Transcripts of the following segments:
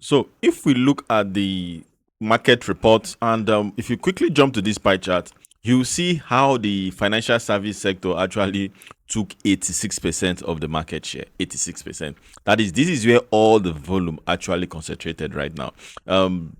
So if we look at the market reports and if you quickly jump to this pie chart, you see how the financial service sector actually took 86% of the market share. 86%. That is, this is where all the volume actually concentrated right now. You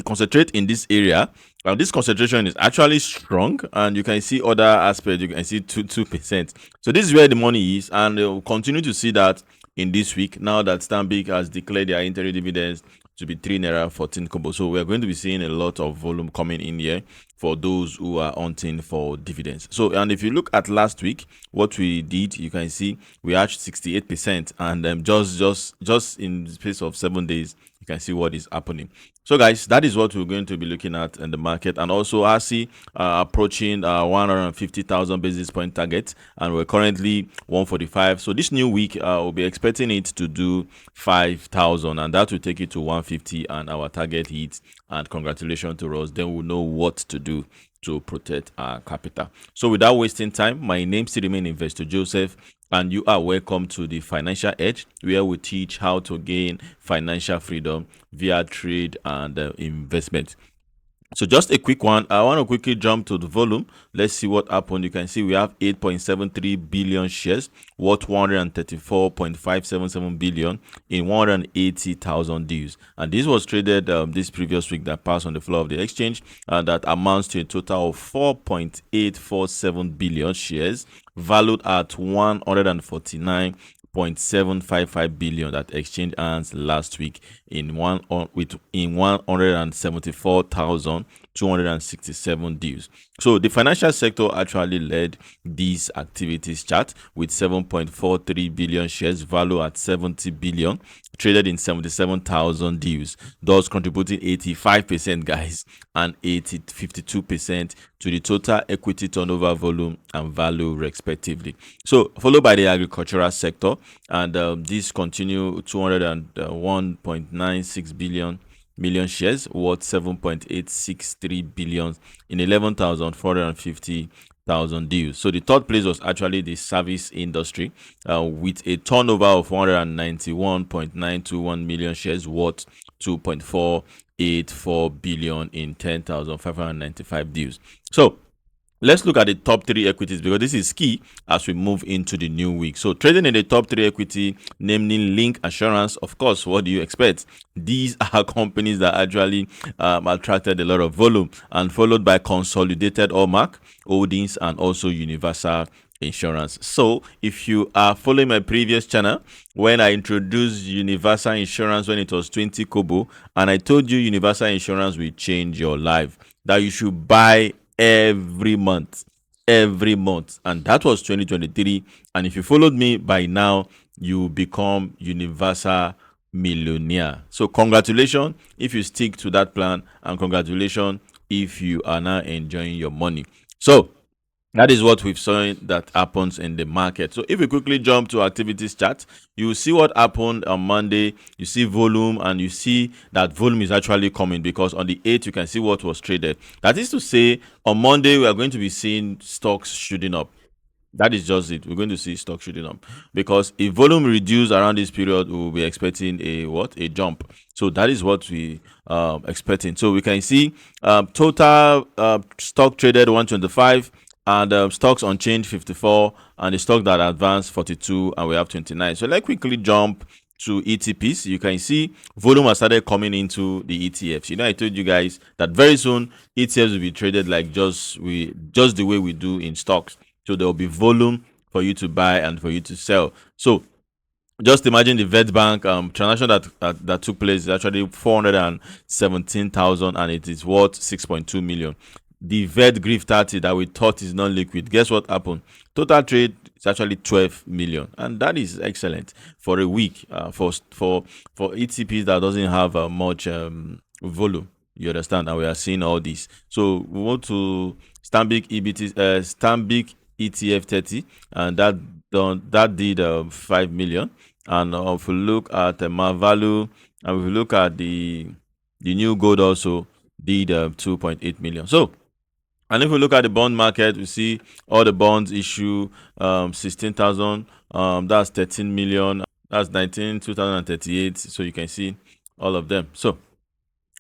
concentrate in this area. This concentration is actually strong, and you can see other aspects. You can see 2%. So this is where the money is, and we'll continue to see that in this week. Now that Stanbic has declared their interim dividends to be 3 naira 14 kobo, so we're going to be seeing a lot of volume coming in here for those who are hunting for dividends. So, and if you look at last week, what we did, you can see we achieved 68%, and just in the space of 7 days, you can see what is happening. So guys, that is what we're going to be looking at in the market. And also ASI approaching 150,000 basis point target, and we're currently 145. So this new week we'll be expecting it to do 5,000, and that will take it to 150 and our target hits. And congratulations to us, then we'll know what to do to protect our capital. So without wasting time, my name still remains Investor Joseph, and you are welcome to the Financial Edge, where we teach how to gain financial freedom via trade and investment. So just a quick one. I want to quickly jump to the volume. Let's see what happened. You can see we have 8.73 billion shares worth 134.577 billion in 180,000 deals. And this was traded this previous week that passed on the floor of the exchange, and that amounts to a total of 4.847 billion shares valued at 149.755 billion that exchange hands last week in 174,267 deals. So the financial sector actually led these activities chart with 7.43 billion shares valued at 70 billion traded in 77,000 deals, thus contributing 85%, guys, and 52% to the total equity turnover volume and value respectively. So followed by the agricultural sector, and this continue 201.96 million shares worth 7.863 billion in 11,450,000 deals. So the third place was actually the service industry with a turnover of 191.921 million shares worth 2.484 billion in 10,595 deals. So let's look at the top three equities, because this is key as we move into the new week. So trading in the top three equity, namely Link Assurance. Of course, what do you expect? These are companies that actually attracted a lot of volume, and followed by Consolidated Allmark Holdings and also Universal Insurance. So if you are following my previous channel, when I introduced Universal Insurance when it was 20 kobo, and I told you Universal Insurance will change your life, that you should buy every month, and that was 2023. And if you followed me by now, you become universal millionaire. So congratulations if you stick to that plan, and congratulations if you are now enjoying your money. So that is what we've seen that happens in the market. So if we quickly jump to activities chart, you will see what happened on Monday. You see volume, and you see that volume is actually coming, because on the 8th you can see what was traded. That is to say, on Monday we are going to be seeing stocks shooting up. That is just it. We're going to see stock shooting up, because if volume reduce around this period, we will be expecting a jump. So that is what we expecting. So we can see total stock traded 125, and stocks unchanged 54, and the stock that advanced 42, and we have 29. So let's quickly jump to ETPs. You can see volume has started coming into the ETFs. You know, I told you guys that very soon ETFs will be traded like just the way we do in stocks. So there will be volume for you to buy and for you to sell. So just imagine the vet bank transaction that took place is actually 417,000, and it is worth 6.2 million. The vet grief 30 that we thought is non-liquid, guess what happened? Total trade is actually 12 million, and that is excellent for a week for ETPs that doesn't have much volume. You understand? And we are seeing all this. So we want to Stanbic Stanbic ETF 30, and that did 5 million. And if we look at my value, and if we look at the new gold, also did 2.8 million. So, and if we look at the bond market, we see all the bonds issue 16,000. That's 13 million. That's 2038. So you can see all of them. So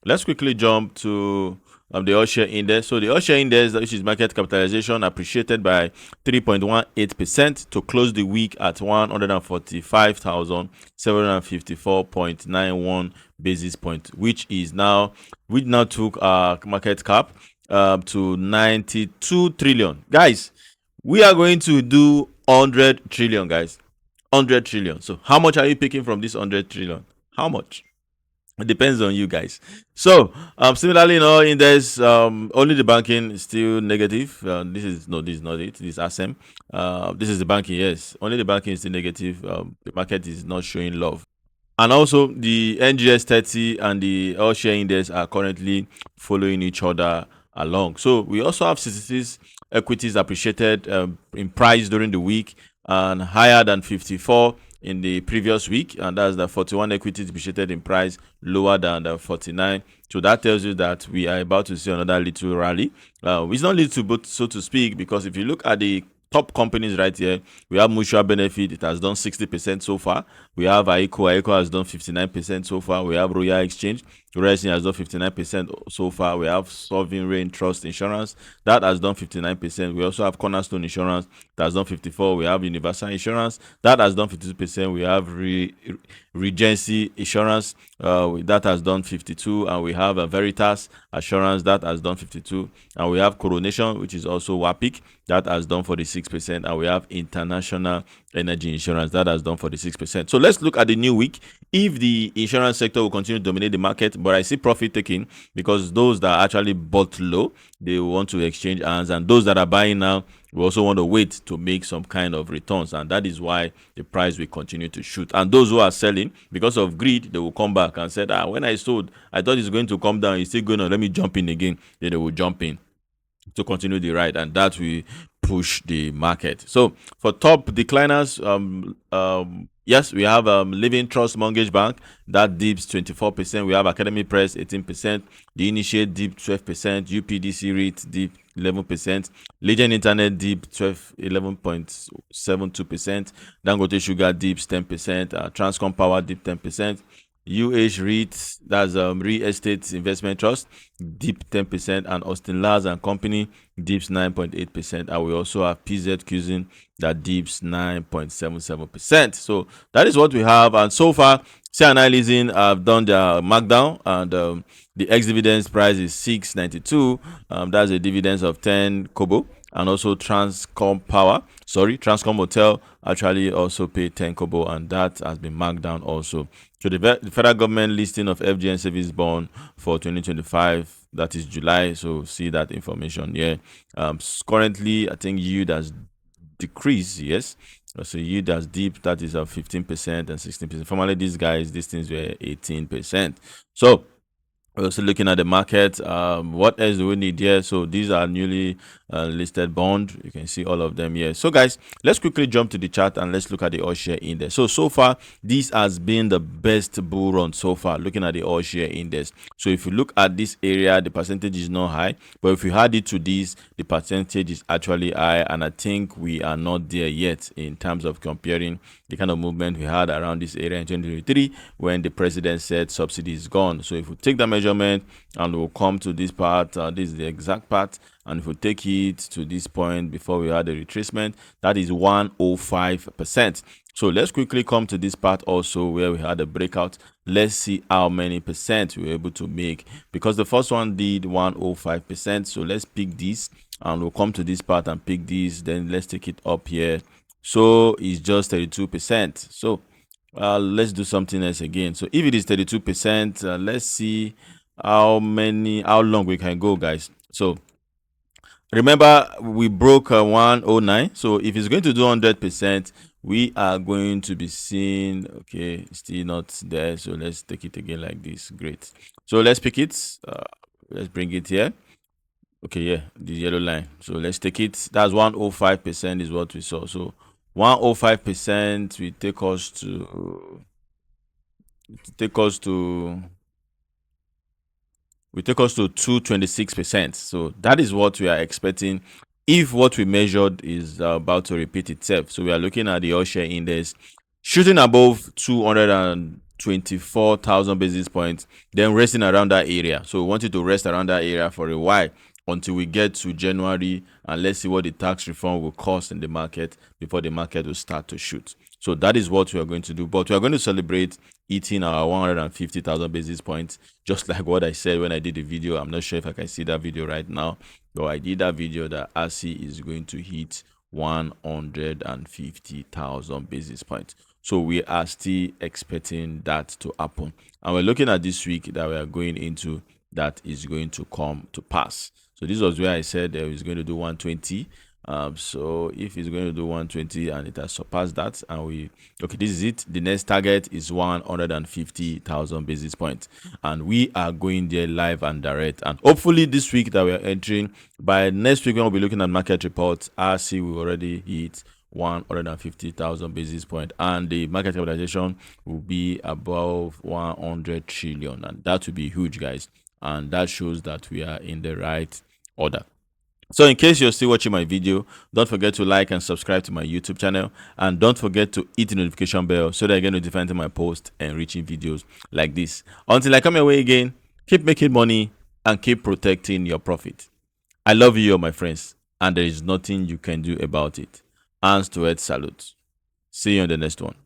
let's quickly jump to the all share index. So the all share index, which is market capitalization, appreciated by 3.18% to close the week at 145,754.91 basis points, which now took our market cap to 92 trillion. Guys, we are going to do 100 trillion, guys. 100 trillion. So how much are you picking from this 100 trillion? How much? It depends on you guys. So similarly, in all index, only the banking is still negative. This is not it. This is ASEM. This is the banking. Yes, only the banking is still negative. The market is not showing love. And also the NGS 30 and the all share index are currently following each other along. So we also have 66 equities appreciated in price during the week and higher than 54 in the previous week, and that's the 41 equities appreciated in price, lower than the 49. So that tells you that we are about to see another little rally. It's not little, but so to speak, because if you look at the top companies right here, we have Mutual Benefit. It has done 60% so far. We have Aiko has done 59% so far. We have Royal Exchange has done 59% so far. We have Sovereign Rain Trust Insurance that has done 59%. We also have Cornerstone Insurance that has done 54%. We have Universal Insurance that has done 52%. We have Regency Insurance that has done 52%, and we have Veritas Assurance that has done 52%, and we have Coronation, which is also WAPIC, that has done 46%, and we have International Energy Insurance that has done 46%. So let's look at the new week. If the insurance sector will continue to dominate the market, but I see profit taking because those that actually bought low, they want to exchange hands, and those that are buying now we also want to wait to make some kind of returns, and that is why the price will continue to shoot. And those who are selling because of greed, they will come back and say, when I sold, I thought it's going to come down, it's still going on, let me jump in again. Then they will jump in to continue the ride, and that will push the market. So for top decliners, yes, we have Living Trust Mortgage Bank that dips 24%. We have Academy Press 18%. The Initiate dipped 12%. UPDC REIT dipped 11%. Legend Internet dipped 11.72%. Dangote Sugar dips 10%. Transcom Power dipped 10%. REIT, that's Real Estate Investment Trust, dipped 10%, and Austin Lars and Company dips 9.8%. And we also have PZ Cuisine that dips 9.77%. So that is what we have. And so far, CNI Leasing have done their markdown, and the ex-dividends price is 6.92. That's a dividends of 10 kobo. And also Transcom Hotel actually also paid 10 kobo, and that has been marked down also. So the federal government listing of FGN service bond for 2025, that is July. So see that information here. Currently, I think yield has decreased. Yes. So yield has dipped. That is 15% and 16%. Formerly, these things were 18%. So we're also looking at the market. What else do we need here? So these are newly listed bond. You can see all of them here. So guys, let's quickly jump to the chart and let's look at the all share index. So far, this has been the best bull run so far, looking at the all share index. So if you look at this area, the percentage is not high, but if you add it to this, the percentage is actually high, and I think we are not there yet in terms of comparing the kind of movement we had around this area in 2023 when the president said subsidy is gone. So if we take the measurement and we'll come to this part, this is the exact part, and if we take it to this point before we had the retracement, that is 105%. So let's quickly come to this part also where we had a breakout. Let's see how many percent we were able to make, because the first one did 105%. So let's pick this and we'll come to this part and pick this. Then let's take it up here. So it's just 32%. So let's do something else again. So if it is 32%, let's see how long we can go, guys. So remember, we broke 109. So if it's going to do 100%, we are going to be seeing, okay, still not there. So let's take it again like this. Great. So let's pick it. Let's bring it here. Okay, yeah, the yellow line. So let's take it. That's 105% is what we saw. So 105% will take us to 226%. So that is what we are expecting if what we measured is about to repeat itself. So we are looking at the all share index shooting above 200 24,000 basis points, then resting around that area. So we want it to rest around that area for a while until we get to January, and let's see what the tax reform will cost in the market before the market will start to shoot. So that is what we are going to do. But we are going to celebrate hitting our 150,000 basis points, just like what I said when I did the video. I'm not sure if I can see that video right now, but I did that video that ASI is going to hit 150,000 basis points. So we are still expecting that to happen. And we're looking at this week that we are going into that is going to come to pass. So this was where I said it's going to do 120. So if it's going to do 120 and it has surpassed that, and this is it. The next target is 150,000 basis points, and we are going there live and direct. And hopefully this week that we are entering, by next week when we'll be looking at market reports, RC will already hit 150,000 basis point, and the market capitalization will be above 100 trillion, and that will be huge, guys. And that shows that we are in the right order. So in case you're still watching my video, don't forget to like and subscribe to my YouTube channel, and don't forget to hit the notification bell so that you get notified when my post and reaching videos like this. Until I come your way again, keep making money and keep protecting your profit. I love you, my friends, and there is nothing you can do about it. Hands to head salute. See you on the next one.